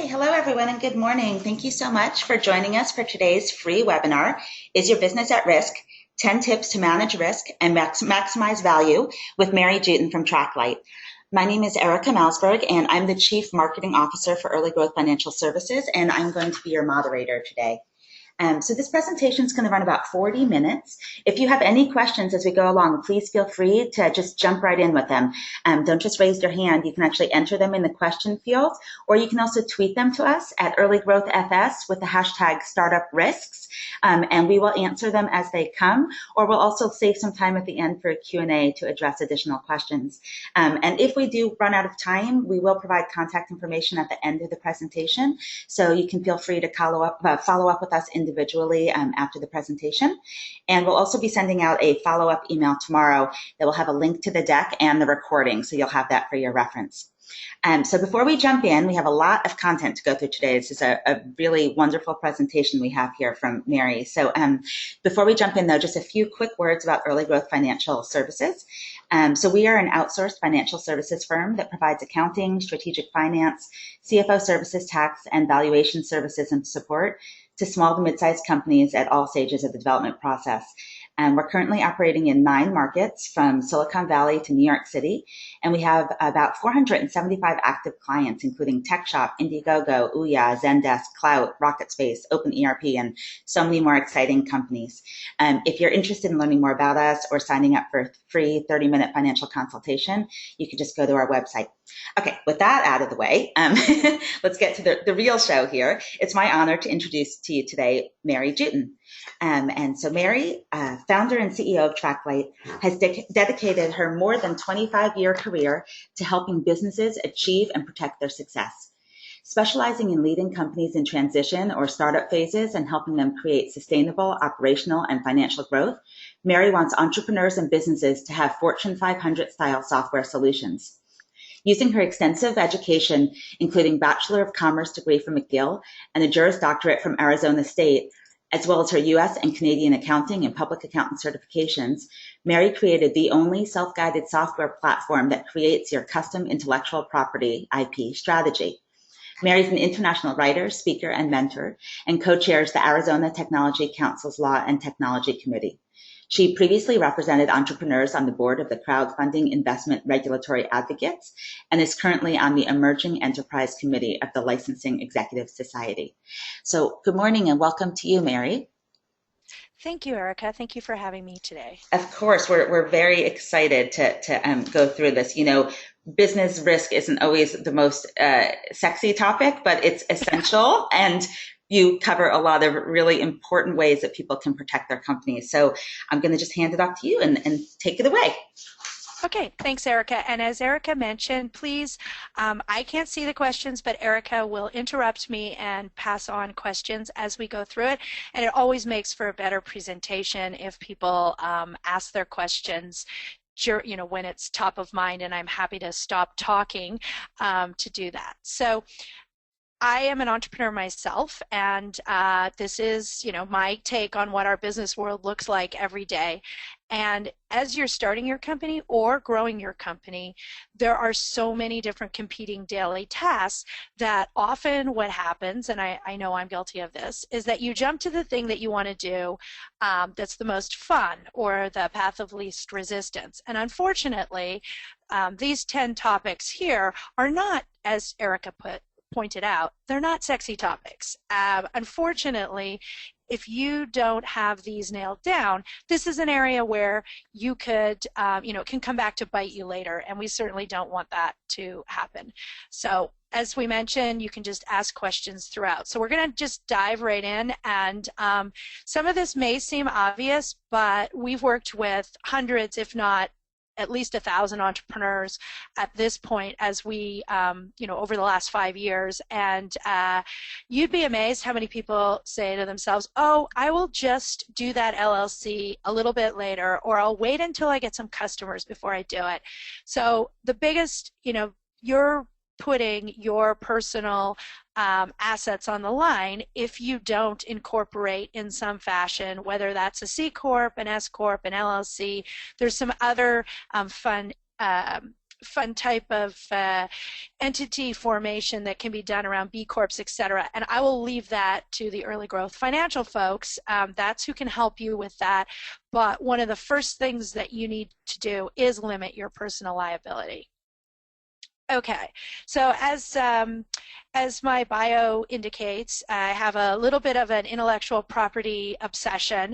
Hello everyone and good morning. Thank you so much for joining us for today's free webinar, Is Your Business at Risk? 10 Tips to Manage Risk and Maximize Value with Mary Jutin from Traklight. My name is Erica Malsberg and I'm the Chief Marketing Officer for Early Growth Financial Services, and I'm going to be your moderator today. So this presentation is going to run about 40 minutes. If you have any questions as we go along, please feel free to just jump right in with them. Don't just raise your hand. You can actually enter them in the question field, or you can also tweet them to us at Early Growth FS with the hashtag Startup Risks, and we will answer them as they come, or we'll also save some time at the end for a Q&A to address additional questions. And if we do run out of time, we will provide contact information at the end of the presentation, so you can feel free to follow up with us individually after the presentation. And we'll also be sending out a follow-up email tomorrow that will have a link to the deck and the recording, so you'll have that for your reference. So before we jump in, we have a lot of content to go through today. This is a really wonderful presentation we have here from Mary. So before we jump in, though, just a few quick words about Early Growth Financial Services. So we are an outsourced financial services firm that provides accounting, strategic finance, CFO services, tax, and valuation services and support to small to mid-sized companies at all stages of the development process. And we're currently operating in 9 markets from Silicon Valley to New York City. And we have about 475 active clients, including TechShop, Indiegogo, Ouya, Zendesk, Clout, RocketSpace, OpenERP, and so many more exciting companies. If you're interested in learning more about us or signing up for a free 30-minute financial consultation, you can just go to our website. Okay, with that out of the way, let's get to the real show here. It's my honor to introduce to you today Mary Jutin. And so Mary, founder and CEO of Traklight, has dedicated her more than 25-year career to helping businesses achieve and protect their success. Specializing in leading companies in transition or startup phases and helping them create sustainable operational and financial growth, Mary wants entrepreneurs and businesses to have Fortune 500 style software solutions. Using her extensive education, including Bachelor of Commerce degree from McGill and a Juris Doctorate from Arizona State, as well as her U.S. and Canadian accounting and public accountant certifications, Mary created the only self-guided software platform that creates your custom intellectual property IP strategy. Mary is an international writer, speaker, and mentor, and co-chairs the Arizona Technology Council's Law and Technology Committee. She previously represented entrepreneurs on the board of the Crowdfunding Investment Regulatory Advocates and is currently on the Emerging Enterprise Committee of the Licensing Executive Society. So good morning and welcome to you, Mary. Thank you, Erica. Thank you for having me today. Of course, we're very excited to go through this. You know, business risk isn't always the most sexy topic, but it's essential, and you cover a lot of really important ways that people can protect their companies. So I'm going to just hand it off to you and take it away. Okay, thanks, Erica. And as Erica mentioned, please, I can't see the questions, but Erica will interrupt me and pass on questions as we go through it. And it always makes for a better presentation if people ask their questions when it's top of mind, and I'm happy to stop talking to do that. So I am an entrepreneur myself, and this is, my take on what our business world looks like every day. And as you're starting your company or growing your company, there are so many different competing daily tasks that often what happens, and I know I'm guilty of this, is that you jump to the thing that you want to do that's the most fun or the path of least resistance. And unfortunately, these 10 topics here are not, as Erica pointed out, they're not sexy topics. Unfortunately, if you don't have these nailed down, this is an area where you could, it can come back to bite you later, and we certainly don't want that to happen. So as we mentioned, you can just ask questions throughout. So we're going to just dive right in, and some of this may seem obvious, but we've worked with hundreds, if not at least 1,000 entrepreneurs at this point as we, over the last 5 years. And you'd be amazed how many people say to themselves, oh, I will just do that LLC a little bit later, or I'll wait until I get some customers before I do it. So the biggest, you're putting your personal assets on the line if you don't incorporate in some fashion, whether that's a C Corp, an S Corp, an LLC. There's some other fun fun type of entity formation that can be done around B Corps, etc. And I will leave that to the early growth financial folks. That's who can help you with that. But one of the first things that you need to do is limit your personal liability. Okay, so as my bio indicates, I have a little bit of an intellectual property obsession.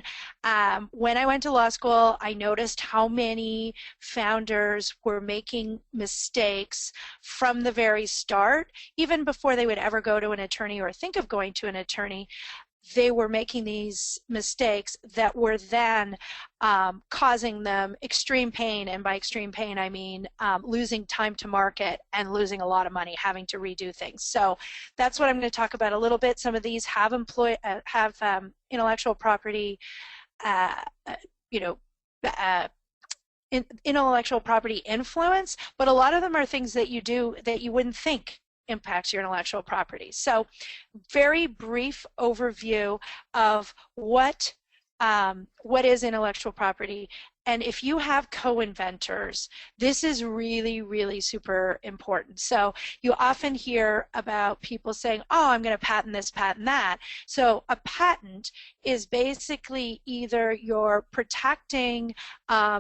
When I went to law school, I noticed how many founders were making mistakes from the very start, even before they would ever go to an attorney or think of going to an attorney. They were making these mistakes that were then causing them extreme pain, and by extreme pain I mean losing time to market and losing a lot of money, having to redo things. So that's what I'm going to talk about a little bit. Some of these have intellectual property, intellectual property influence, but a lot of them are things that you do that you wouldn't think impacts your intellectual property. So very brief overview of what is intellectual property. And if you have co-inventors, this is really, really super important. So you often hear about people saying, oh, I'm going to patent this, patent that. So a patent is basically either you're protecting,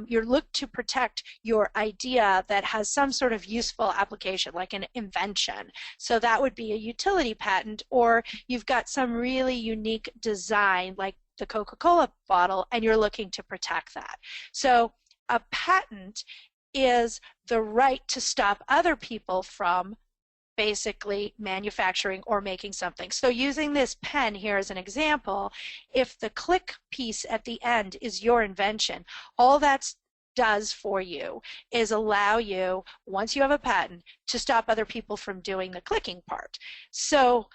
you're looked to protect your idea that has some sort of useful application, like an invention. So that would be a utility patent, or you've got some really unique design, like the Coca-Cola bottle, and you're looking to protect that. So a patent is the right to stop other people from basically manufacturing or making something. So using this pen here as an example, if the click piece at the end is your invention, all that does for you is allow you, once you have a patent, to stop other people from doing the clicking part. So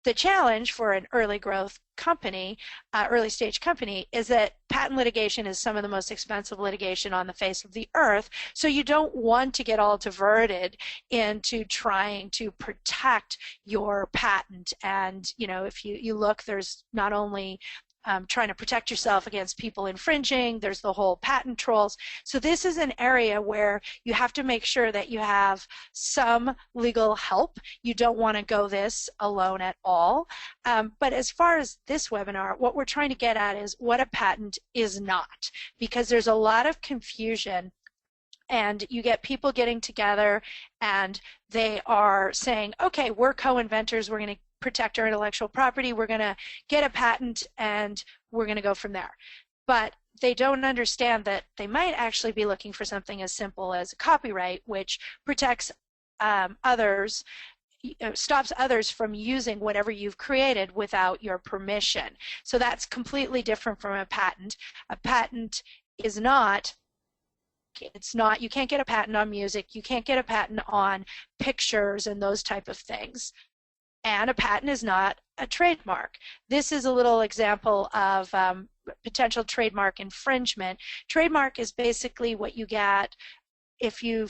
the challenge for an early growth company, early stage company, is that patent litigation is some of the most expensive litigation on the face of the earth. So you don't want to get all diverted into trying to protect your patent. And if you look, there's not only trying to protect yourself against people infringing, there's the whole patent trolls. So this is an area where you have to make sure that you have some legal help. You don't want to go this alone at all. But as far as this webinar, what we're trying to get at is what a patent is not, because there's a lot of confusion. And you get people getting together and they are saying, okay, we're co-inventors, we're going to protect our intellectual property, we're going to get a patent, and we're going to go from there. But they don't understand that they might actually be looking for something as simple as a copyright, which protects others, stops others from using whatever you've created without your permission. So that's completely different from a patent. A patent is not, you can't get a patent on music, you can't get a patent on pictures and those type of things. And a patent is not a trademark. This is a little example of potential trademark infringement. Trademark is basically what you get if you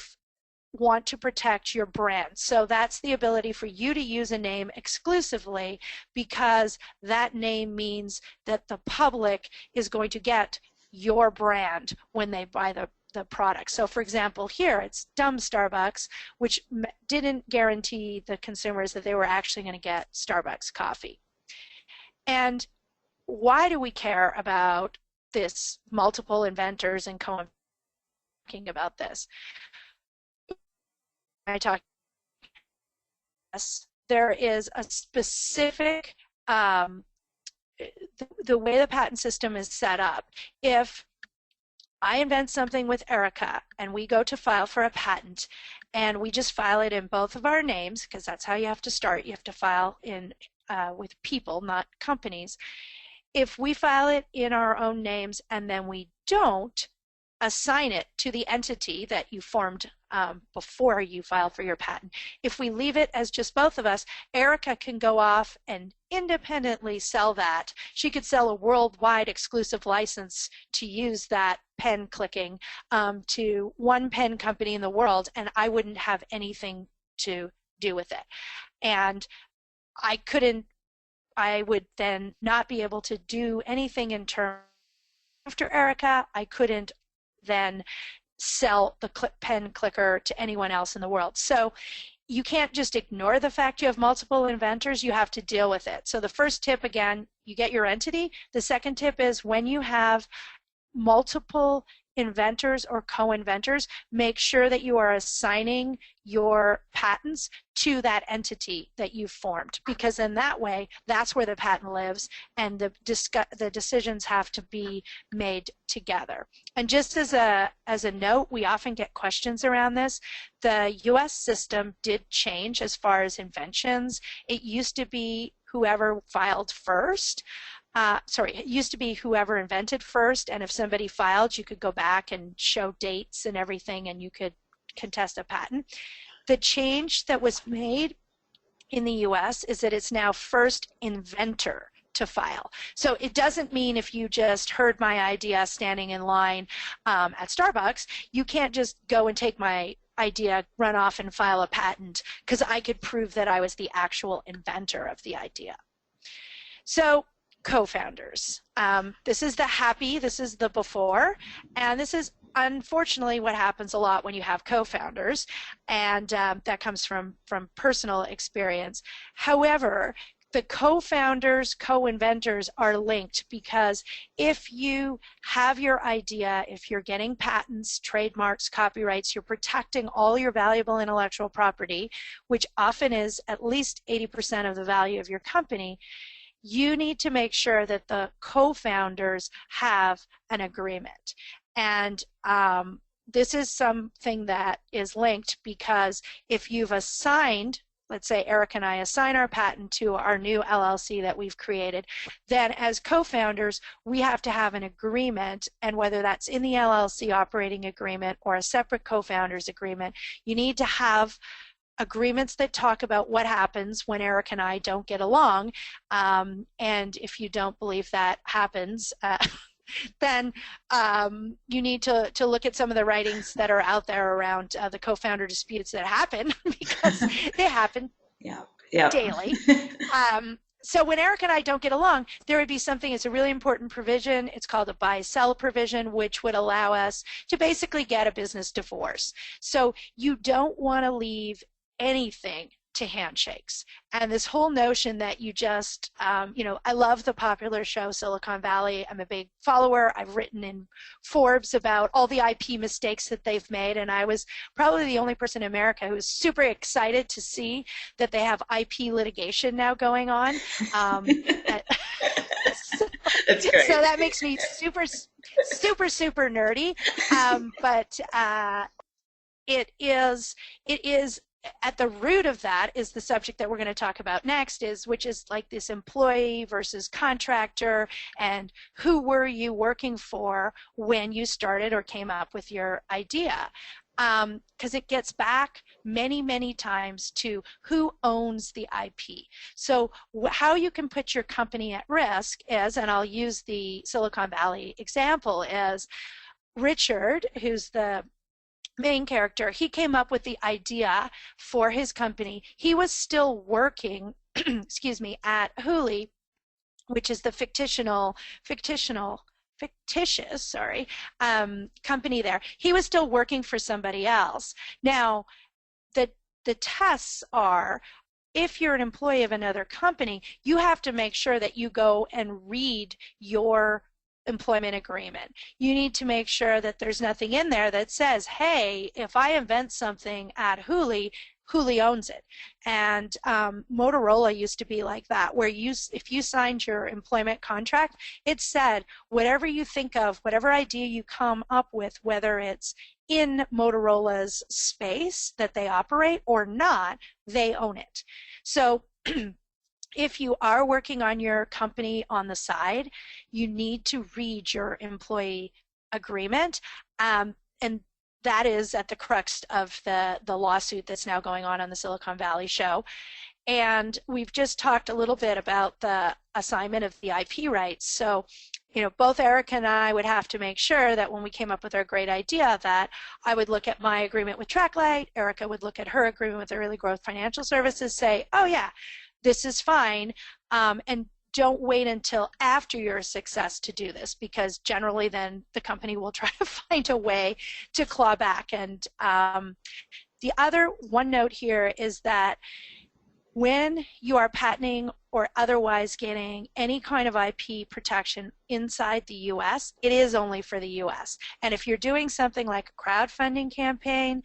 want to protect your brand. So that's the ability for you to use a name exclusively, because that name means that the public is going to get your brand when they buy the product. So for example, here it's Dumb Starbucks, which didn't guarantee the consumers that they were actually going to get Starbucks coffee. And why do we care about this multiple inventors and talking about this? I talk, yes, there is a specific, the way the patent system is set up. If I invent something with Erica and we go to file for a patent and we just file it in both of our names, because that's how you have to start. You have to file in with people, not companies. If we file it in our own names and then we don't assign it to the entity that you formed before you filed for your patent, if we leave it as just both of us, Erica can go off and independently sell that. She could sell a worldwide exclusive license to use that pen clicking to one pen company in the world, and I wouldn't have anything to do with it. And I would then not be able to do anything in terms after Erica. I couldn't then sell the pen clicker to anyone else in the world. So you can't just ignore the fact you have multiple inventors, you have to deal with it. So the first tip, again, you get your entity. The second tip is when you have multiple inventors or co-inventors, make sure that you are assigning your patents to that entity that you've formed, because in that way, that's where the patent lives, and the decisions have to be made together. And just as a note, we often get questions around this. The US system did change as far as inventions. It used to be whoever filed first. It used to be whoever invented first, and if somebody filed, you could go back and show dates and everything, and you could contest a patent. The change that was made in the US is that it's now first inventor to file. So it doesn't mean if you just heard my idea standing in line at Starbucks, you can't just go and take my idea, run off and file a patent, because I could prove that I was the actual inventor of the idea. So co-founders. This is the happy, this is the before, and this is unfortunately what happens a lot when you have co-founders, and that comes from personal experience. However, the co-founders, co-inventors are linked, because if you have your idea, if you're getting patents, trademarks, copyrights, you're protecting all your valuable intellectual property, which often is at least 80% of the value of your company, you need to make sure that the co-founders have an agreement. And this is something that is linked, because if you've assigned, let's say Eric and I assign our patent to our new LLC that we've created, then as co-founders, we have to have an agreement, and whether that's in the LLC operating agreement or a separate co-founders agreement, you need to have agreements that talk about what happens when Eric and I don't get along. And if you don't believe that happens, then you need to look at some of the writings that are out there around the co-founder disputes that happen, because they happen daily. So when Eric and I don't get along, there would be something, it's a really important provision, it's called a buy-sell provision, which would allow us to basically get a business divorce. So you don't want to leave anything to handshakes. And this whole notion that you just, I love the popular show Silicon Valley. I'm a big follower. I've written in Forbes about all the IP mistakes that they've made, and I was probably the only person in America who was super excited to see that they have IP litigation now going on. That's great. So that makes me super nerdy. But it is at the root of that is the subject that we're going to talk about next, which is like this employee versus contractor, and who were you working for when you started or came up with your idea. Because it gets back many, many times to who owns the IP. So how you can put your company at risk is, and I'll use the Silicon Valley example, is Richard, who's the main character, he came up with the idea for his company. He was still working, excuse me, at Hooli, which is the fictitious company there. He was still working for somebody else. Now, the tests are, if you're an employee of another company, you have to make sure that you go and read your employment agreement. You need to make sure that there's nothing in there that says, hey, if I invent something at Hooli, Hooli owns it. And Motorola used to be like that, where if you signed your employment contract, it said whatever you think of, whatever idea you come up with, whether it's in Motorola's space that they operate or not, they own it. So if you are working on your company on the side, you need to read your employee agreement, and that is at the crux of the lawsuit that's now going on the Silicon Valley show. And we've just talked a little bit about the assignment of the IP rights. So, both Eric and I would have to make sure that when we came up with our great idea, that I would look at my agreement with Traklight, Erica would look at her agreement with Early Growth Financial Services, say, oh yeah, this is fine, and don't wait until after you're a success to do this, because generally then the company will try to find a way to claw back. And the other one note here is that when you are patenting or otherwise getting any kind of IP protection inside the US, it is only for the US. And if you're doing something like a crowdfunding campaign,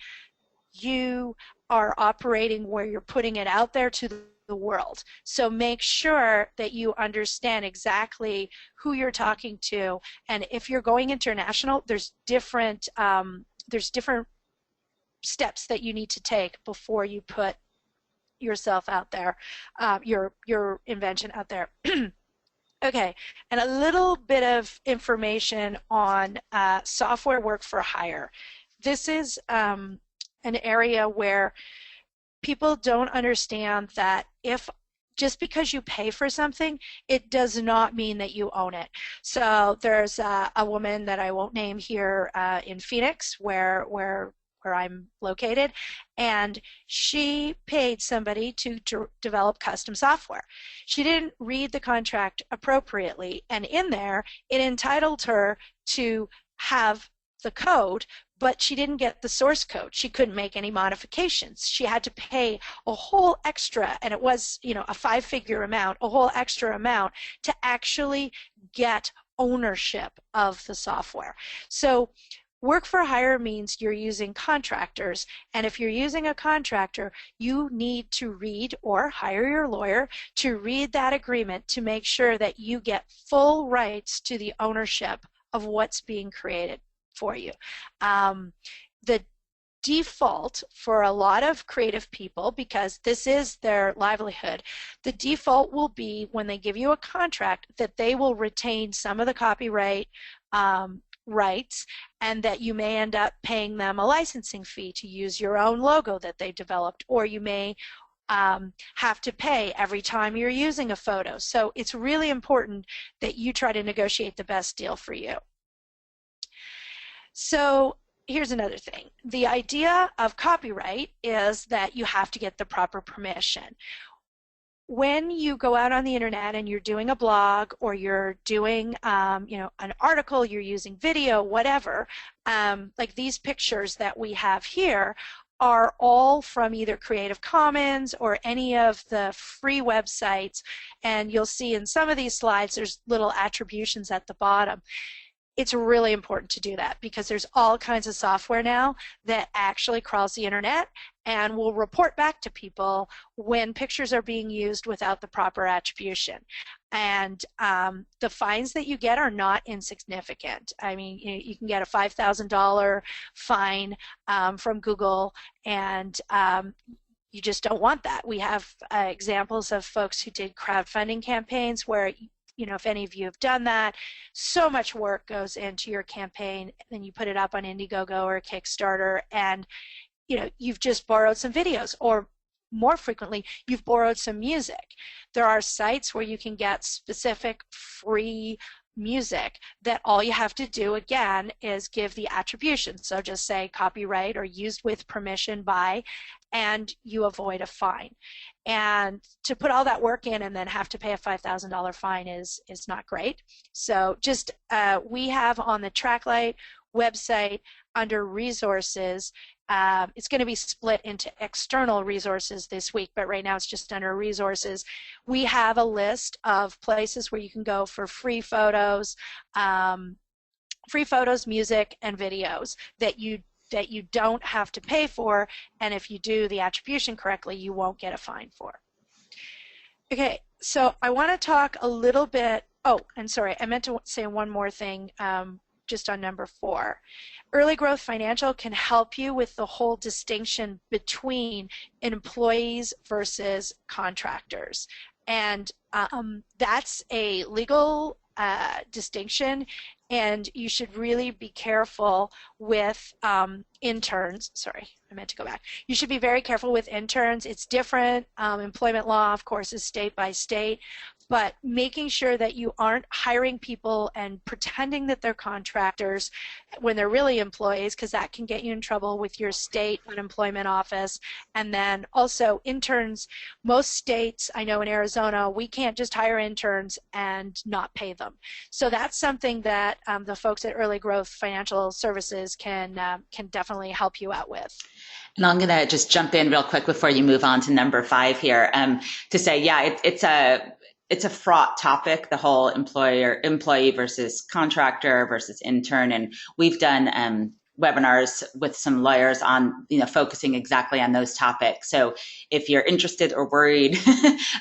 you are operating where you're putting it out there to the world. So make sure that you understand exactly who you're talking to. And if you're going international, there's different steps that you need to take before you put yourself out there, your invention out there. Okay, and a little bit of information on software work for hire. This is an area where people don't understand that if just because you pay for something, it does not mean that you own it. So there's a woman that I won't name here in Phoenix where I'm located, and she paid somebody to develop custom software. She didn't read the contract appropriately, and in there it entitled her to have the code, but she didn't get the source code. She couldn't make any modifications. She had to pay a whole extra, and it was, you know, a 5-figure amount, a whole extra amount to actually get ownership of the software. So work for hire means you're using contractors, and if you're using a contractor, you need to read or hire your lawyer to read that agreement to make sure that you get full rights to the ownership of what's being created for you. The default for a lot of creative people, because this is their livelihood, the default will be when they give you a contract that they will retain some of the copyright rights, and that you may end up paying them a licensing fee to use your own logo that they developed, or you may have to pay every time you're using a photo. So it's really important that you try to negotiate the best deal for you. So here's another thing. The idea of copyright is that you have to get the proper permission. When you go out on the internet and you're doing a blog, or you're doing you know, an article, you're using video, whatever, like these pictures that we have here are all from either Creative Commons or any of the free websites, and you'll see in some of these slides there's little attributions at the bottom. It's really important to do that, because there's all kinds of software now that actually crawls the internet and will report back to people when pictures are being used without the proper attribution. And the fines that you get are not insignificant. I mean, you can get a $5,000 fine from Google, and you just don't want that. We have examples of folks who did crowdfunding campaigns where, you know, if any of you have done that, so much work goes into your campaign, and then you put it up on Indiegogo or Kickstarter, and you know, you've just borrowed some videos, or more frequently, you've borrowed some music. There are sites where you can get specific free music that all you have to do, again, is give the attribution. So just say copyright or used with permission by, and you avoid a fine. And to put all that work in and then have to pay a $5,000 fine is not great. So just we have on the Traklight website under resources, it's going to be split into external resources this week, but right now it's just under resources. We have a list of places where you can go for free photos, music, and videos that you don't have to pay for, and if you do the attribution correctly, you won't get a fine for. Okay, so I want to talk a little bit, oh, and sorry, I meant to say one more thing just on number 4. Early Growth Financial can help you with the whole distinction between employees versus contractors. And that's a legal distinction, and you should really be careful with interns. Sorry, I meant to go back. You should be very careful with interns. It's different. Employment law, of course, is state by state, but making sure that you aren't hiring people and pretending that they're contractors when they're really employees, because that can get you in trouble with your state unemployment office. And then also interns, most states, I know in Arizona, we can't just hire interns and not pay them. So that's something that the folks at Early Growth Financial Services can definitely help you out with. And I'm going to just jump in real quick before you move on to number 5 here, to say, yeah, it's a fraught topic, the whole employee versus contractor versus intern. And we've done webinars with some lawyers on, focusing exactly on those topics. So if you're interested or worried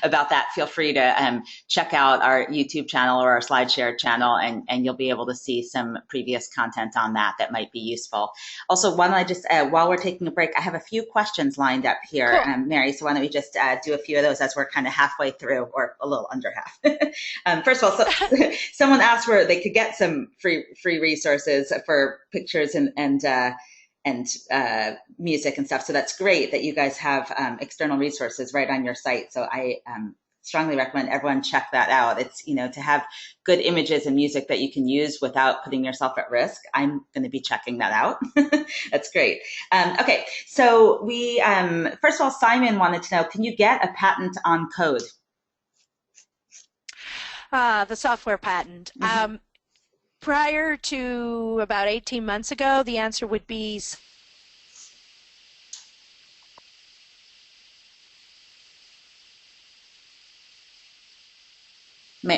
about that, feel free to check out our YouTube channel or our SlideShare channel, and you'll be able to see some previous content on that might be useful. Also, why don't I just, while we're taking a break, I have a few questions lined up here, cool. Mary, so why don't we just do a few of those as we're kind of halfway through, or a little under half. First of all, someone asked where they could get some free resources for pictures and music and stuff. So that's great that you guys have external resources right on your site. So I strongly recommend everyone check that out. It's, to have good images and music that you can use without putting yourself at risk. I'm going to be checking that out. That's great. Okay. So we, first of all, Simon wanted to know, can you get a patent on code? The software patent. Mm-hmm. Prior to about 18 months ago, the answer would be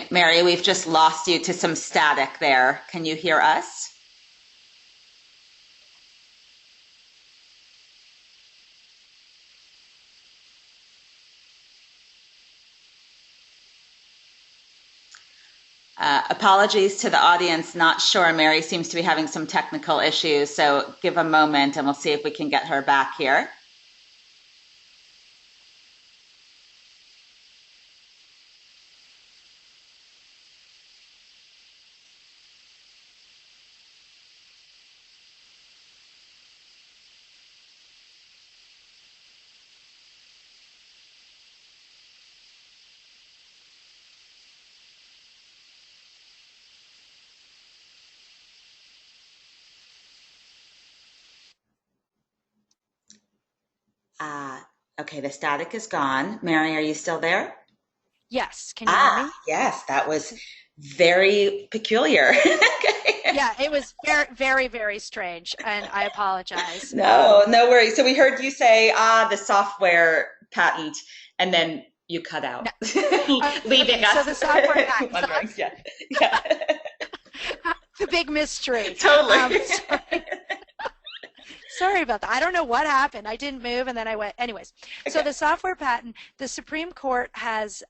Mary, we've just lost you to some static there. Can you hear us? Apologies to the audience. Not sure. Mary seems to be having some technical issues, so give a moment and we'll see if we can get her back here. Okay, the static is gone. Mary, are you still there? Yes. Can you hear me? Yes, that was very peculiar. Yeah, it was very, very, very strange, and I apologize. No worries. So we heard you say, the software patent, and then you cut out, leaving us. So the software patent. Yeah. The big mystery. Totally. Sorry about that. I don't know what happened. I didn't move, and then I went. Anyways, okay. So the software patent, the Supreme Court has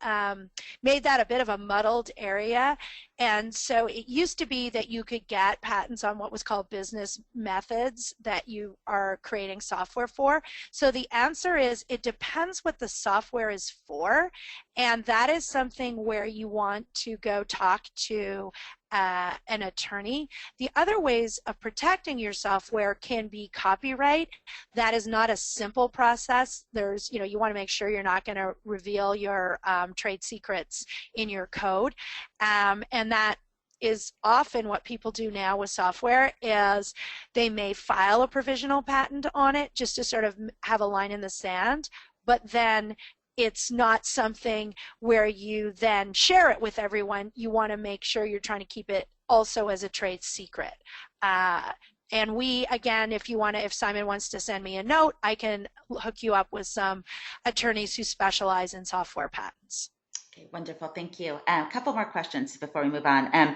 made that a bit of a muddled area. And so it used to be that you could get patents on what was called business methods that you are creating software for. So the answer is it depends what the software is for. And that is something where you want to go talk to an attorney. The other ways of protecting your software can be copyright. That is not a simple process. There's, you want to make sure you're not going to reveal your trade secrets in your code. And that is often what people do now with software is they may file a provisional patent on it just to sort of have a line in the sand, but then it's not something where you then share it with everyone. You want to make sure you're trying to keep it also as a trade secret. And we, again, if Simon wants to send me a note, I can hook you up with some attorneys who specialize in software patents. Okay, wonderful. Thank you. A couple more questions before we move on.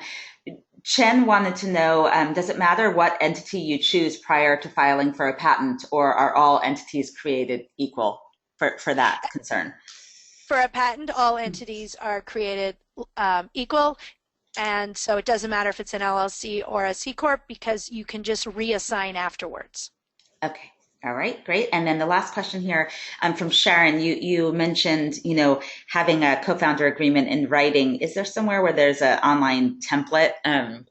Chen wanted to know, does it matter what entity you choose prior to filing for a patent, or are all entities created equal for that concern? For a patent, all entities are created equal. And so it doesn't matter if it's an LLC or a C Corp because you can just reassign afterwards. Okay. All right, great. And then the last question here from Sharon, you mentioned, having a co-founder agreement in writing. Is there somewhere where there's an online template,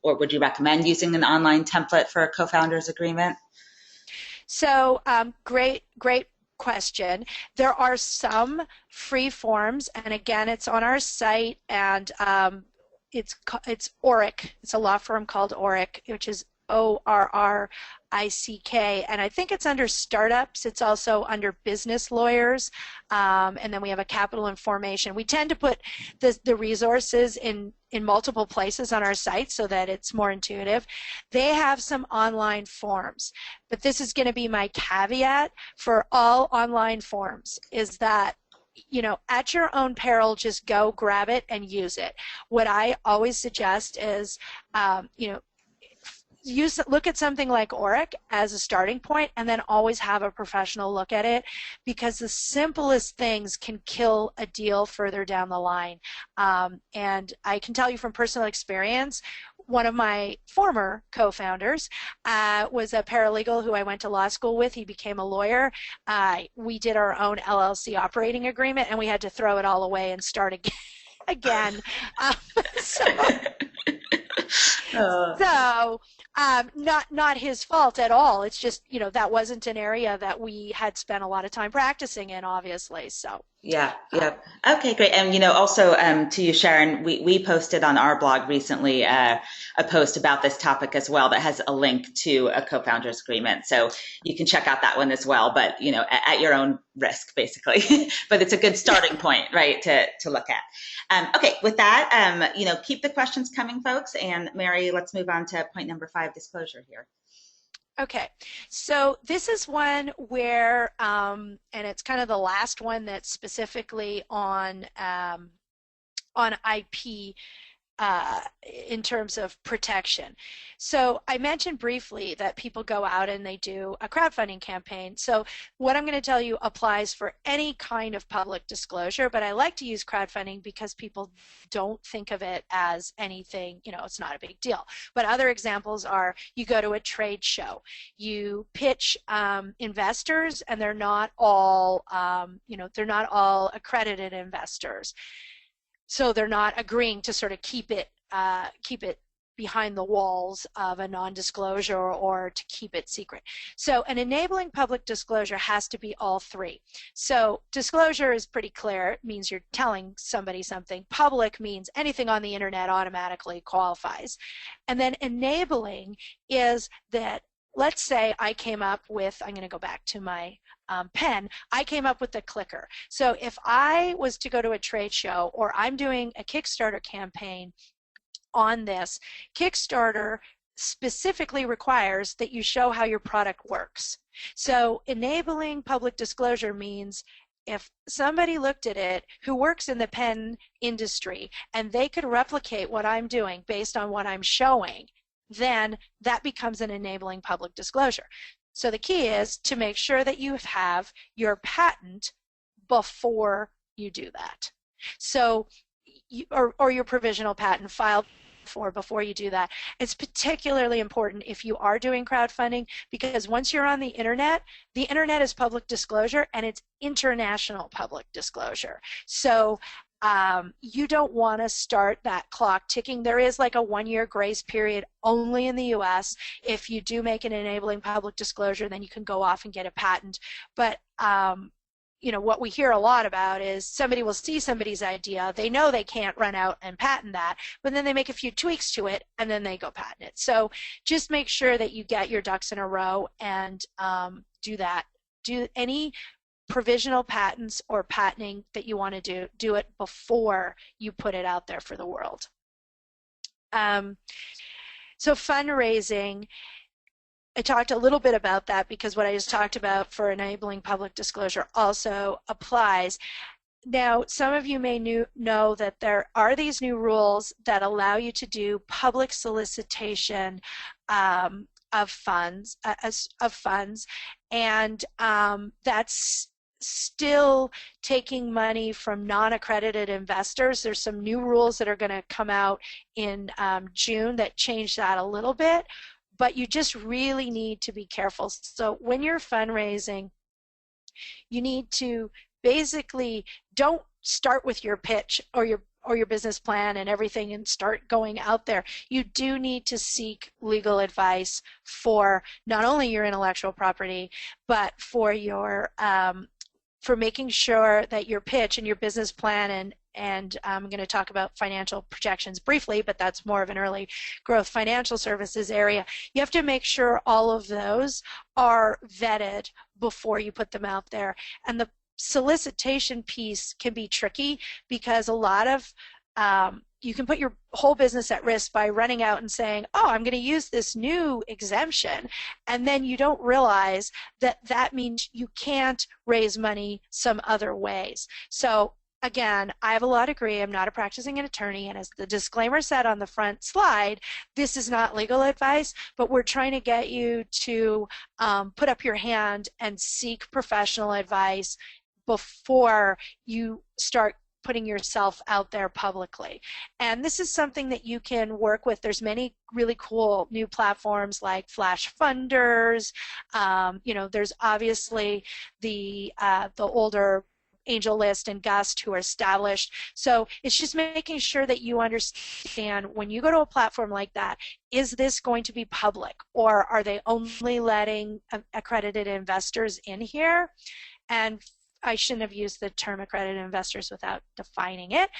or would you recommend using an online template for a co-founders agreement? So great question. There are some free forms, and again, it's on our site, and it's Orrick. It's a law firm called Orrick, which is ORRICK, and I think it's under startups. It's also under business lawyers, and then we have a capital and formation. We tend to put the resources in multiple places on our site so that it's more intuitive. They have some online forms, but this is going to be my caveat for all online forms, is that, you know, at your own peril, just go grab it and use it. What I always suggest is, you know, look at something like Orrick as a starting point, and then always have a professional look at it, because the simplest things can kill a deal further down the line. And I can tell you from personal experience, one of my former co-founders was a paralegal who I went to law school with. He became a lawyer. We did our own LLC operating agreement, and we had to throw it all away and start again. So not his fault at all. It's just, you know, that wasn't an area that we had spent a lot of time practicing in, obviously. So yeah. Okay, great. And, you know, also to you, Sharon, we posted on our blog recently a post about this topic as well that has a link to a co-founders agreement. So you can check out that one as well, but, you know, at your own risk, basically. But it's a good starting point, right, to look at. Okay, with that, you know, keep the questions coming, folks. And Mary, let's move on to point number 5, disclosure here. Okay, so this is one where, and it's kind of the last one that's specifically on IP in terms of protection. So I mentioned briefly that people go out and they do a crowdfunding campaign. So what I'm going to tell you applies for any kind of public disclosure, but I like to use crowdfunding because people don't think of it as anything, you know, it's not a big deal. But other examples are, you go to a trade show, you pitch investors, and they're not all, you know, they're not all accredited investors. So they're not agreeing to sort of keep it behind the walls of a non-disclosure or to keep it secret. So an enabling public disclosure has to be all three. So disclosure is pretty clear. It means you're telling somebody something. Public means anything on the internet automatically qualifies. And then enabling is that, let's say I came up with, I'm going to go back to my pen, I came up with the clicker. So if I was to go to a trade show, or I'm doing a Kickstarter campaign on this, Kickstarter specifically requires that you show how your product works. So enabling public disclosure means if somebody looked at it who works in the pen industry and they could replicate what I'm doing based on what I'm showing, then that becomes an enabling public disclosure. So the key is to make sure that you have your patent before you do that. So, or your provisional patent filed before you do that. It's particularly important if you are doing crowdfunding, because once you're on the internet is public disclosure, and it's international public disclosure. So you don't want to start that clock ticking. There is like a 1-year grace period only in the US. If you do make an enabling public disclosure, then you can go off and get a patent. But you know, what we hear a lot about is somebody will see somebody's idea, they know they can't run out and patent that, but then they make a few tweaks to it and then they go patent it. So just make sure that you get your ducks in a row and do that. Do any provisional patents or patenting that you want to do it before you put it out there for the world. So fundraising, I talked a little bit about that because what I just talked about for enabling public disclosure also applies. Now, some of you may know that there are these new rules that allow you to do public solicitation of funds, and that's still taking money from non-accredited investors. There's some new rules that are going to come out in June that change that a little bit, but you just really need to be careful. So when you're fundraising, you need to basically don't start with your pitch or or your business plan and everything and start going out there, you do need to seek legal advice for not only your intellectual property, but for your for making sure that your pitch and your business plan and I'm going to talk about financial projections briefly, but that's more of an early growth financial services area. You have to make sure all of those are vetted before you put them out there. And the solicitation piece can be tricky because a lot of you can put your whole business at risk by running out and saying, oh, I'm going to use this new exemption. And then you don't realize that that means you can't raise money some other ways. So again, I have a law degree. I'm not a practicing attorney. And as the disclaimer said on the front slide, this is not legal advice, but we're trying to get you to put up your hand and seek professional advice before you start putting yourself out there publicly. And this is something that you can work with. There's many really cool new platforms like Flash Funders. There's obviously the older Angel List and Gust who are established. So it's just making sure that you understand when you go to a platform like that, is this going to be public, or are they only letting accredited investors in here? And I shouldn't have used the term accredited investors without defining it.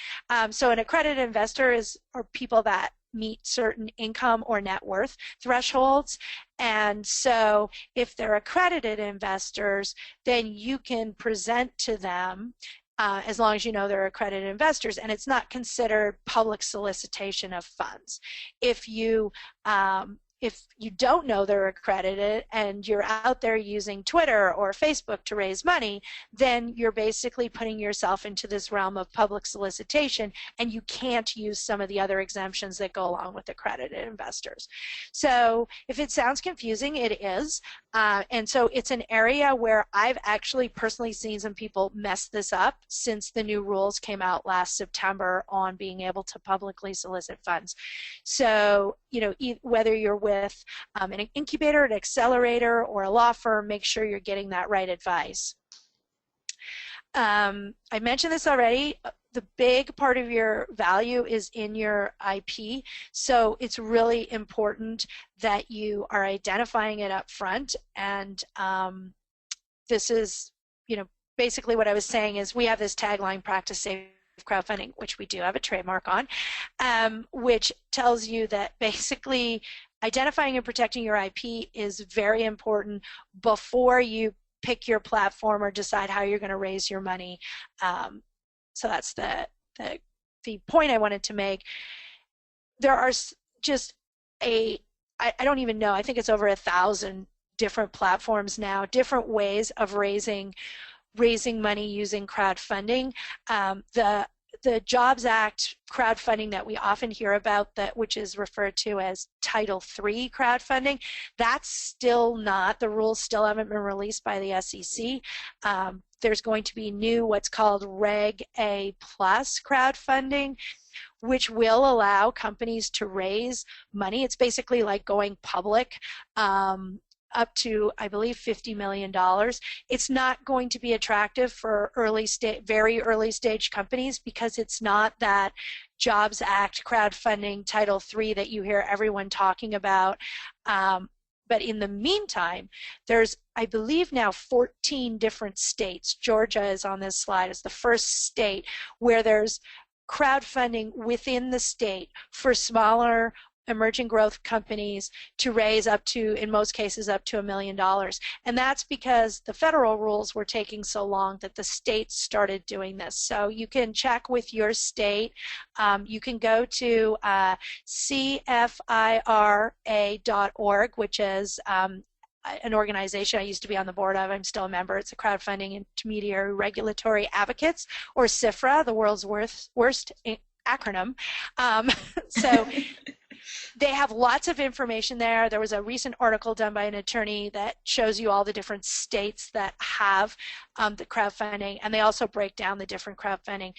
So an accredited investor are people that meet certain income or net worth thresholds. And so if they're accredited investors, then you can present to them as long as you know they're accredited investors, and it's not considered public solicitation of funds. If you don't know they're accredited and you're out there using Twitter or Facebook to raise money, then you're basically putting yourself into this realm of public solicitation, and you can't use some of the other exemptions that go along with accredited investors. So if it sounds confusing, it is. And so it's an area where I've actually personally seen some people mess this up since the new rules came out last September on being able to publicly solicit funds. So, whether you're with an incubator, an accelerator, or a law firm, make sure you're getting that right advice. I mentioned this already. The big part of your value is in your IP, so it's really important that you are identifying it up front. And this is, basically what I was saying is we have this tagline, practice safe crowdfunding, which we do have a trademark on, which tells you that basically identifying and protecting your IP is very important before you pick your platform or decide how you're going to raise your money. So that's the point I wanted to make. There are just I don't even know, I think it's over 1,000 different platforms now, different ways of raising money using crowdfunding. The Jobs Act crowdfunding that we often hear about, which is referred to as Title III crowdfunding, that's still not, the rules still haven't been released by the SEC. There's going to be new, what's called Reg A plus crowdfunding, which will allow companies to raise money. It's basically like going public. Up to, I believe, $50 million. It's not going to be attractive for very early stage companies because it's not that Jobs Act crowdfunding Title III that you hear everyone talking about. But in the meantime, there's, I believe now, 14 different states. Georgia is on this slide. It's the first state where there's crowdfunding within the state for smaller emerging growth companies to raise up to, in most cases, up to $1 million. And that's because the federal rules were taking so long that the states started doing this. So you can check with your state. You can go to cfira.org, which is an organization I used to be on the board of. I'm still a member. It's a crowdfunding intermediary regulatory advocates, or CIFRA, the world's worst acronym. So they have lots of information there. There was a recent article done by an attorney that shows you all the different states that have the crowdfunding, and they also break down the different crowdfunding.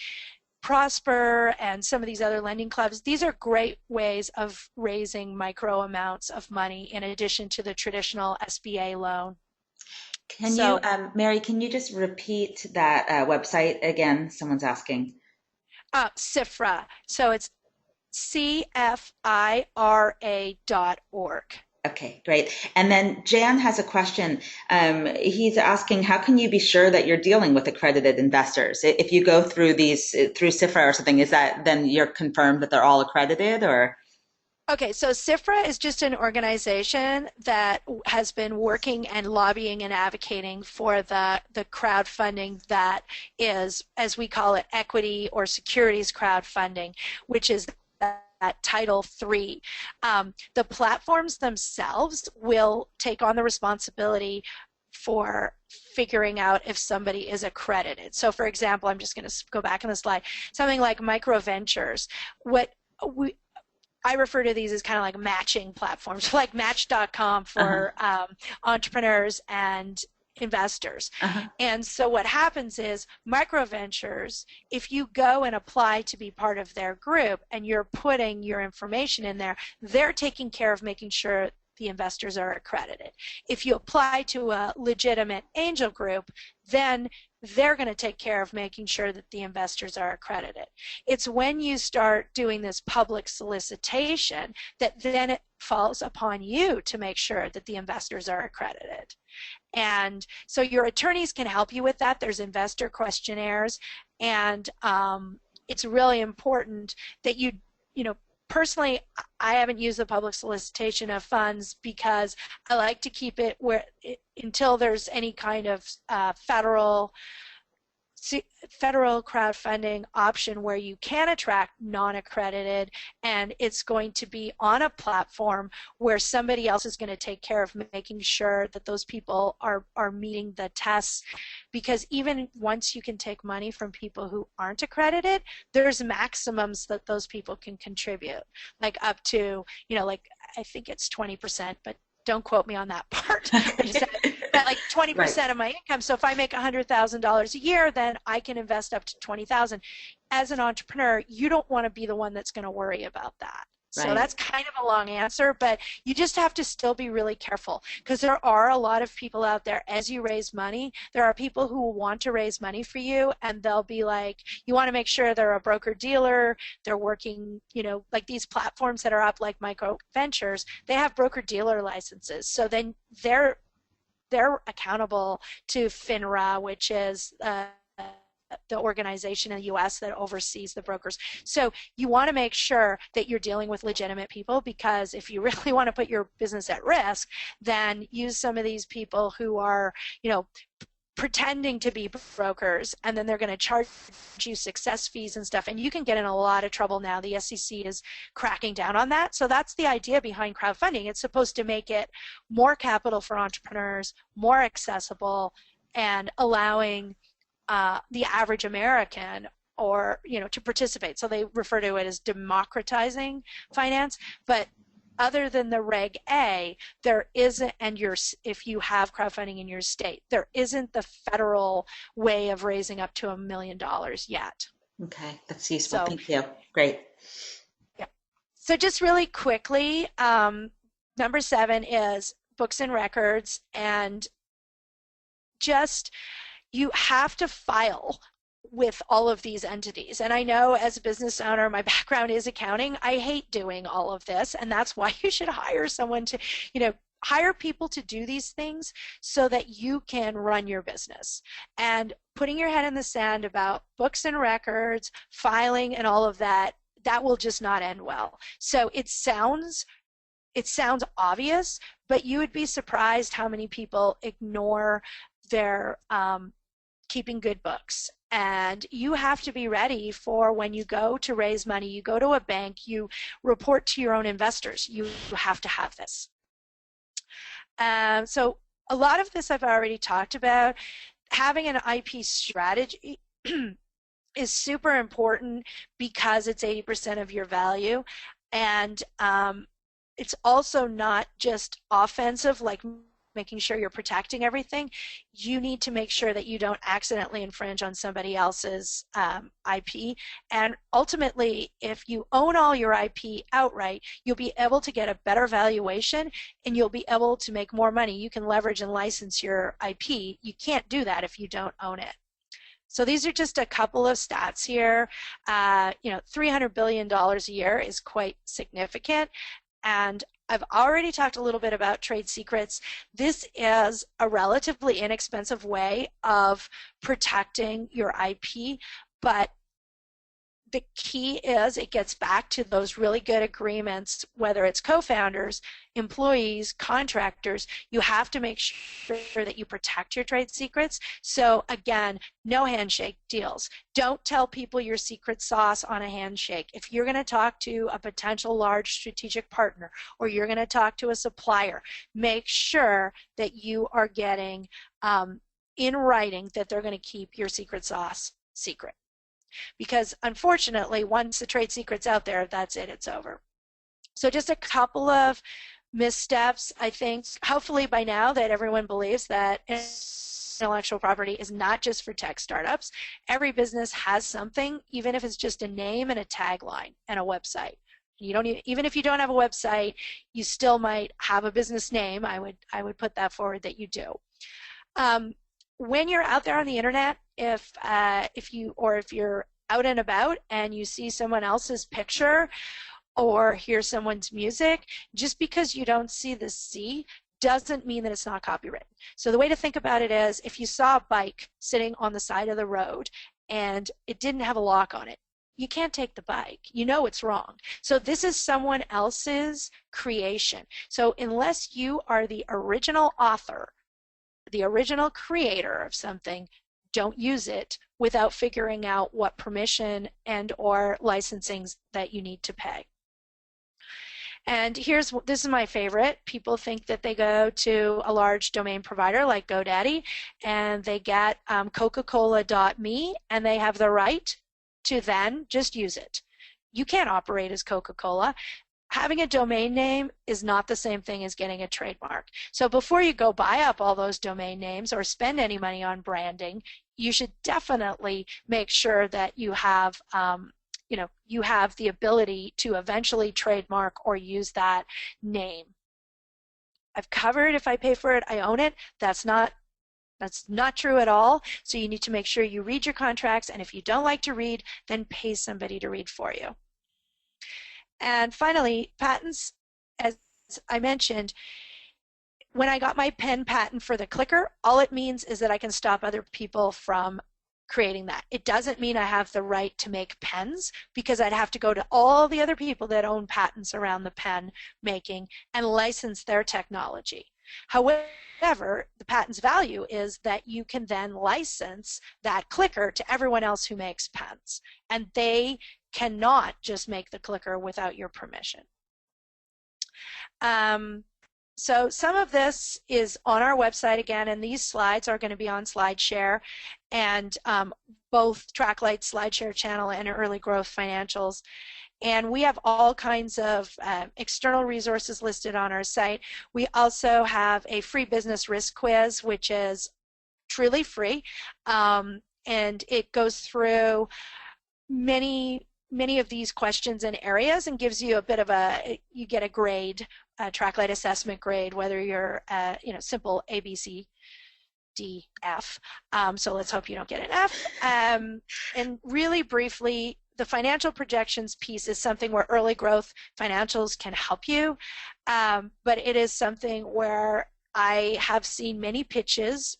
Prosper and some of these other lending clubs, these are great ways of raising micro amounts of money in addition to the traditional SBA loan. Mary, can you just repeat that website again? Someone's asking. CIFRA. So it's CFIRA.org. Okay, great. And then Jan has a question. He's asking, how can you be sure that you're dealing with accredited investors? If you go through these through CIFRA or something, is that then you're confirmed that they're all accredited, or? Okay, so CIFRA is just an organization that has been working and lobbying and advocating for the crowdfunding that is, as we call it, equity or securities crowdfunding, which is at Title III. The platforms themselves will take on the responsibility for figuring out if somebody is accredited. So for example, I'm just going to go back in the slide, something like microventures. I refer to these as kind of like matching platforms, like Match.com for entrepreneurs and investors. And so what happens is microventures, if you go and apply to be part of their group and you're putting your information in there, they're taking care of making sure the investors are accredited. If you apply to a legitimate angel group, then they're going to take care of making sure that the investors are accredited. It's when you start doing this public solicitation that then it falls upon you to make sure that the investors are accredited. And so your attorneys can help you with that. There's investor questionnaires, and it's really important that you know, personally, I haven't used the public solicitation of funds because I like to keep it until there's any kind of federal crowdfunding option where you can attract non-accredited, and it's going to be on a platform where somebody else is going to take care of making sure that those people are meeting the tests. Because even once you can take money from people who aren't accredited, there's maximums that those people can contribute, like up to, like I think it's 20%, but don't quote me on that part. But like 20% of my income. So if I make $100,000 a year, then I can invest up to $20,000. As an entrepreneur, you don't want to be the one that's going to worry about that. So that's kind of a long answer, but you just have to still be really careful, because there are a lot of people out there. As you raise money, there are people who will want to raise money for you, and they'll be like, you want to make sure they're a broker dealer, they're working, like these platforms that are up like Micro Ventures, they have broker dealer licenses. So then they're accountable to FINRA, which is the organization in the U.S. that oversees the brokers. So you want to make sure that you're dealing with legitimate people, because if you really want to put your business at risk, then use some of these people who are, pretending to be brokers, and then they're going to charge you success fees and stuff, and you can get in a lot of trouble now. The SEC is cracking down on that. So that's the idea behind crowdfunding. It's supposed to make it more capital for entrepreneurs, more accessible, and allowing the average American to participate. So they refer to it as democratizing finance. But other than the Reg A, there isn't, and if you have crowdfunding in your state, there isn't the federal way of raising up to $1 million yet. Okay, that's useful. Thank you. Great. Yeah. So just really quickly, number 7 is books and records, and just you have to file with all of these entities. And I know as a business owner, my background is accounting. I hate doing all of this, and that's why you should hire someone to, hire people to do these things so that you can run your business. And putting your head in the sand about books and records, filing, and all of that, that will just not end well. So it sounds obvious, but you would be surprised how many people ignore their keeping good books. And you have to be ready for when you go to raise money, you go to a bank, you report to your own investors. You have to have this. So a lot of this I've already talked about. Having an IP strategy is super important because it's 80% of your value. And it's also not just offensive, like making sure you're protecting everything. You need to make sure that you don't accidentally infringe on somebody else's IP. And ultimately, if you own all your IP outright, you'll be able to get a better valuation, and you'll be able to make more money. You can leverage and license your IP. You can't do that if you don't own it. So these are just a couple of stats here. $300 billion a year is quite significant. And I've already talked a little bit about trade secrets. This is a relatively inexpensive way of protecting your IP, but the key is it gets back to those really good agreements, whether it's co-founders, employees, contractors. You have to make sure that you protect your trade secrets. So again, no handshake deals. Don't tell people your secret sauce on a handshake. If you're going to talk to a potential large strategic partner or you're going to talk to a supplier, make sure that you are getting in writing that they're going to keep your secret sauce secret. Because unfortunately, once the trade secret's out there, that's it, it's over. So just a couple of missteps. I think hopefully by now that everyone believes that intellectual property is not just for tech startups. Every business has something, even if it's just a name and a tagline and a website. You don't even if you don't have a website, you still might have a business name. I would put that forward that you do. When you're out there on the internet, if you're out and about and you see someone else's picture or hear someone's music, just because you don't see the C doesn't mean that it's not copywritten. So the way to think about it is, if you saw a bike sitting on the side of the road and it didn't have a lock on it, you can't take the bike. You know it's wrong. So this is someone else's creation. So unless you are the original author, the original creator of something, don't use it without figuring out what permission and or licensings that you need to pay. And this is my favorite. People think that they go to a large domain provider like GoDaddy and they get coca-cola.me and they have the right to then just use it. You can't operate as Coca-Cola. Having a domain name is not the same thing as getting a trademark. So before you go buy up all those domain names or spend any money on branding, you should definitely make sure that you have you have the ability to eventually trademark or use that name. I've covered if I pay for it, I own it. That's not true at all. So you need to make sure you read your contracts, and if you don't like to read, then pay somebody to read for you. And finally, patents, as I mentioned, when I got my pen patent for the clicker, all it means is that I can stop other people from creating that. It doesn't mean I have the right to make pens, because I'd have to go to all the other people that own patents around the pen making and license their technology. However, the patent's value is that you can then license that clicker to everyone else who makes pens, and they cannot just make the clicker without your permission. So some of this is on our website again, and these slides are going to be on SlideShare, and both Traklight SlideShare channel and Early Growth Financials. And we have all kinds of external resources listed on our site. We also have a free business risk quiz, which is truly free, and it goes through many of these questions and areas and gives you a bit of you get a grade, a Traklight assessment grade, whether you're simple A, B, C, D, F. So let's hope you don't get an F. And really briefly, the financial projections piece is something where Early Growth Financials can help you, but it is something where I have seen many pitches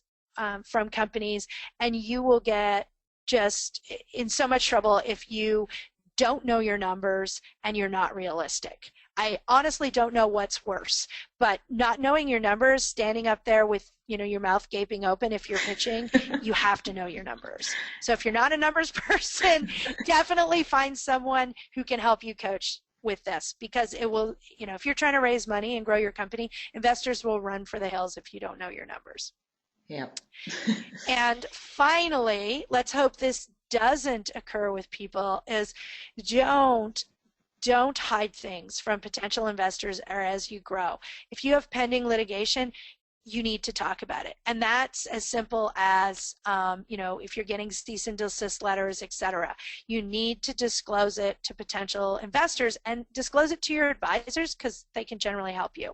from companies, and you will get just in so much trouble if you don't know your numbers and you're not realistic. I honestly don't know what's worse, but not knowing your numbers, standing up there with your mouth gaping open if you're pitching, you have to know your numbers. So if you're not a numbers person, definitely find someone who can help you coach with this, because it will, if you're trying to raise money and grow your company, investors will run for the hills if you don't know your numbers. Yep. And finally, let's hope this doesn't occur with people, is don't hide things from potential investors or as you grow. If you have pending litigation, you need to talk about it. And that's as simple as, if you're getting cease and desist letters, etc. You need to disclose it to potential investors and disclose it to your advisors, because they can generally help you.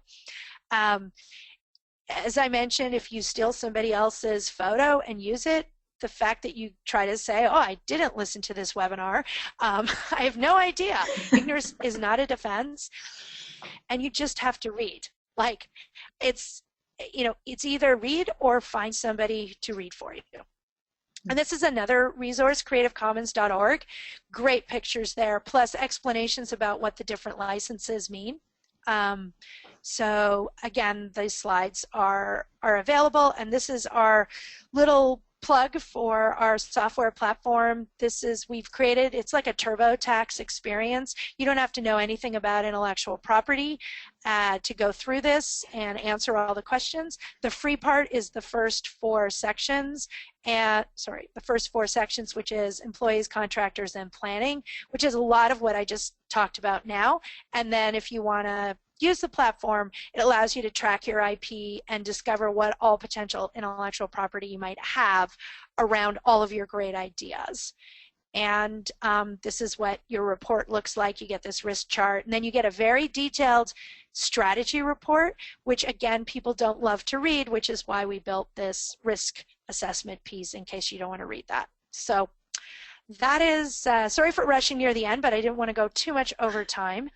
As I mentioned, if you steal somebody else's photo and use it, the fact that you try to say, oh, I didn't listen to this webinar. I have no idea. Ignorance is not a defense, and you just have to read. Like, it's, it's either read or find somebody to read for you. And this is another resource, creativecommons.org. Great pictures there, plus explanations about what the different licenses mean. So again, these slides are available, and this is our little plug for our software platform. We've created, it's like a TurboTax experience. You don't have to know anything about intellectual property to go through this and answer all the questions. The free part is the first four sections, which is employees, contractors, and planning, which is a lot of what I just talked about now. And then if you want to use the platform, it allows you to track your IP and discover what all potential intellectual property you might have around all of your great ideas. And this is what your report looks like. You get this risk chart, and then you get a very detailed strategy report, which again, people don't love to read, which is why we built this risk assessment piece in case you don't want to read that. So that is, sorry for rushing near the end, but I didn't want to go too much over time.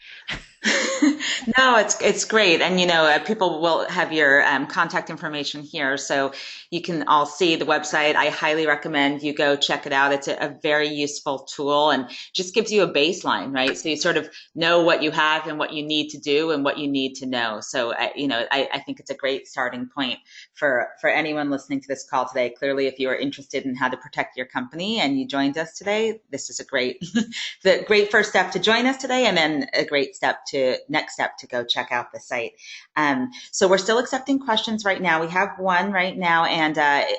No, it's great. And, people will have your contact information here, so you can all see the website. I highly recommend you go check it out. It's a very useful tool and just gives you a baseline, right? So you sort of know what you have and what you need to do and what you need to know. So, I think it's a great starting point for anyone listening to this call today. Clearly, if you are interested in how to protect your company and you joined us today, this is a great, the great first step to join us today, and then a great next step to go check out the site. So we're still accepting questions right now. We have one right now, and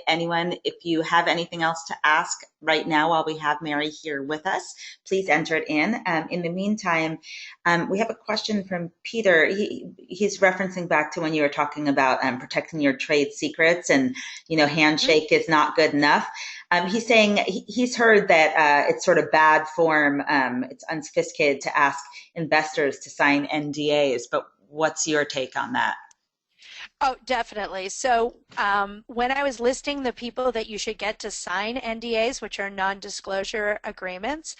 anyone, if you have anything else to ask right now while we have Mary here with us, please enter it in. In the meantime, we have a question from Peter. He's referencing back to when you were talking about protecting your trade secrets, and handshake is not good enough. He's saying he's heard that it's sort of bad form, it's unsophisticated to ask investors to sign NDAs, but what's your take on that? Oh, definitely. So when I was listing the people that you should get to sign NDAs, which are non-disclosure agreements,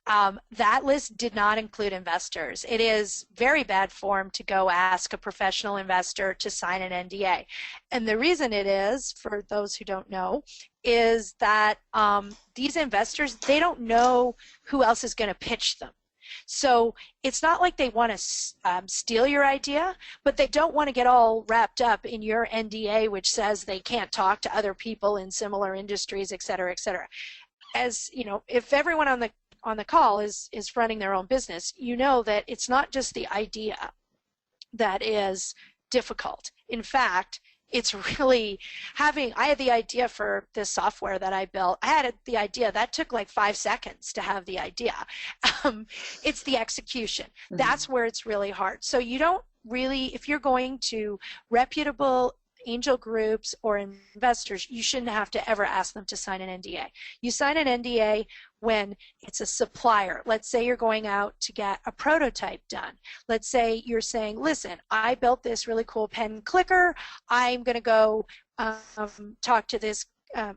that list did not include investors. It is very bad form to go ask a professional investor to sign an NDA. And the reason it is, for those who don't know, is that these investors, they don't know who else is going to pitch them. So it's not like they want to steal your idea, but they don't want to get all wrapped up in your NDA, which says they can't talk to other people in similar industries, et cetera, et cetera. As if everyone on the call is running their own business, you know that it's not just the idea that is difficult. In fact, it's really I had the idea for this software that I built. I had the idea. That took like 5 seconds to have the idea. It's the execution. Mm-hmm. That's where it's really hard. So you don't really, if you're going to reputable angel groups or investors, you shouldn't have to ever ask them to sign an NDA. You sign an NDA when it's a supplier. Let's say you're going out to get a prototype done. Let's say you're saying, listen, I built this really cool pen clicker. I'm going to go talk to this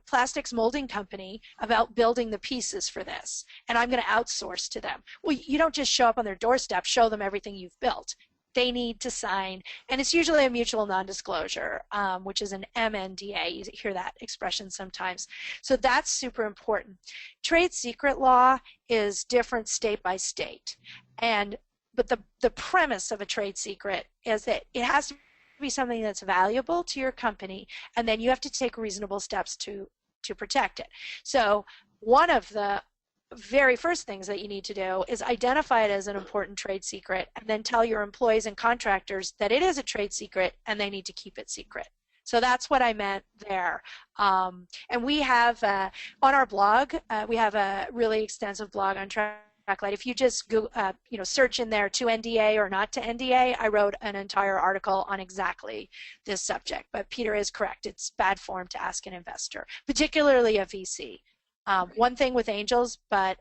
plastics molding company about building the pieces for this, and I'm going to outsource to them. Well, you don't just show up on their doorstep, show them everything you've built. They need to sign, and it's usually a mutual non-disclosure, which is an MNDA. You hear that expression sometimes. So that's super important. Trade secret law is different state by state, but the premise of a trade secret is that it has to be something that's valuable to your company, and then you have to take reasonable steps to protect it. So one of the very first things that you need to do is identify it as an important trade secret, and then tell your employees and contractors that it is a trade secret and they need to keep it secret. So that's what I meant there. And we have on our blog, we have a really extensive blog on Traklight. If you just go, search in there to NDA or not to NDA, I wrote an entire article on exactly this subject. But Peter is correct. It's bad form to ask an investor, particularly a VC. One thing with angels, but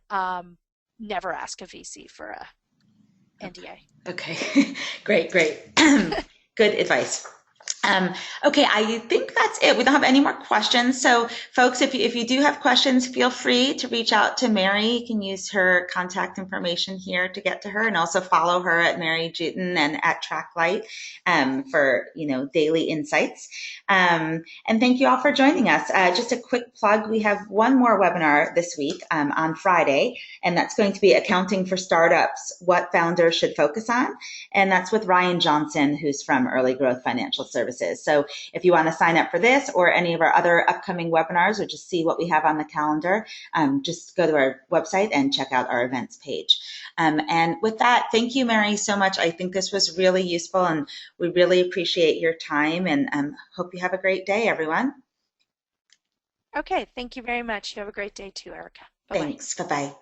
never ask a VC for a NDA. Okay, great. Good advice. Okay, I think that's it. We don't have any more questions. So, folks, if you do have questions, feel free to reach out to Mary. You can use her contact information here to get to her, and also follow her at Mary Juton and at Traklight for daily insights. And thank you all for joining us. Just a quick plug: we have one more webinar this week on Friday, and that's going to be Accounting for Startups: What Founders Should Focus On. And that's with Ryan Johnson, who's from Early Growth Financial Services. So if you want to sign up for this or any of our other upcoming webinars, or just see what we have on the calendar, just go to our website and check out our events page. And with that, thank you, Mary, so much. I think this was really useful, and we really appreciate your time, and hope you have a great day, everyone. Okay, thank you very much. You have a great day too, Erica. Bye-bye. Thanks. Bye-bye.